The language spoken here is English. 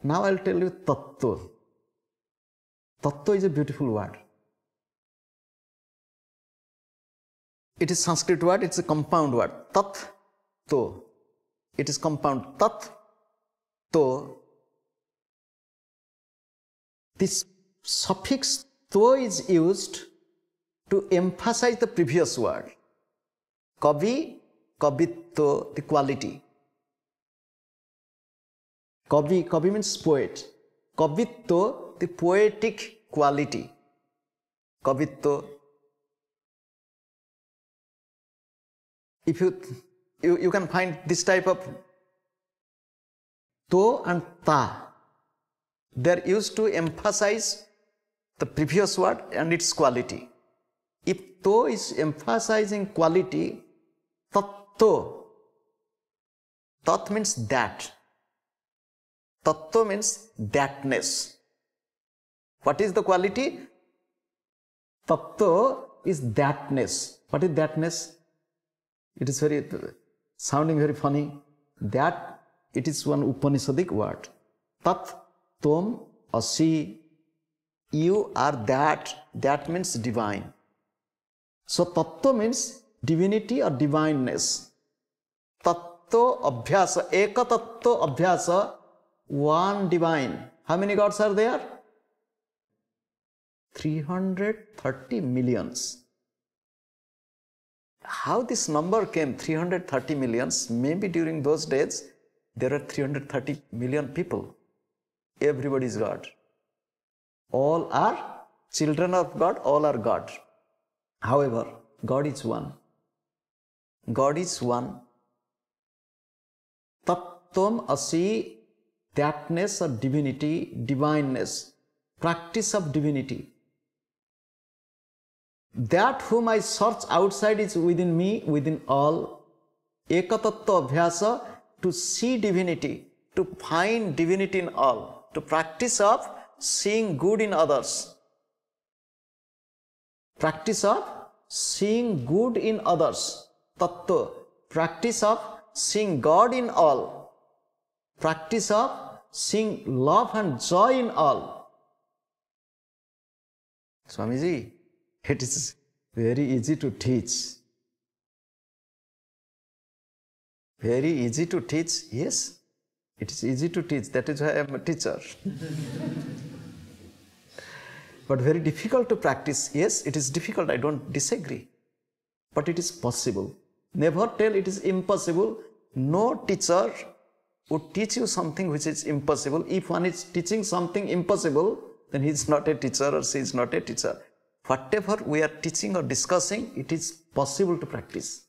Now I'll tell you tattva. Tattva is a beautiful word. It is Sanskrit word, it's a compound word. Tat, to. It is compound. Tat, to. This suffix to is used to emphasize the previous word. Kavi, kavitto, the quality. Kavi means poet. Kavitto, the poetic quality. Kavitto. If you can find this type of to and ta. They are used to emphasize the previous word and its quality. If to is emphasizing quality, tatto. Tat means that. Tatto means thatness. What is the quality? Tatto is thatness. What is thatness? It is sounding very funny. That, it is one Upanishadic word. Tat, tom, asi, you are that. That means divine. So tattva means divinity or divineness. Tattva abhyasa, eka tattva abhyasa, one divine. How many gods are there? 330 millions. How this number came, 330 millions? Maybe during those days, there are 330 million people. Everybody is God. All are children of God, all are God. However, God is one. God is one. Tattvam asi, thatness or divinity, divineness, practice of divinity. That whom I search outside is within me, within all. Ekatattva abhyasa, to see divinity, to find divinity in all, to practice of seeing good in others. Practice of seeing good in others. Tattva. Practice of seeing God in all. Practice of seeing love and joy in all. Swamiji, it is very easy to teach. Very easy to teach? Yes, it is easy to teach. That is why I am a teacher. But very difficult to practice. Yes, it is difficult. I don't disagree. But it is possible. Never tell it is impossible. No teacher would teach you something which is impossible. If one is teaching something impossible, then he is not a teacher or she is not a teacher. Whatever we are teaching or discussing, it is possible to practice.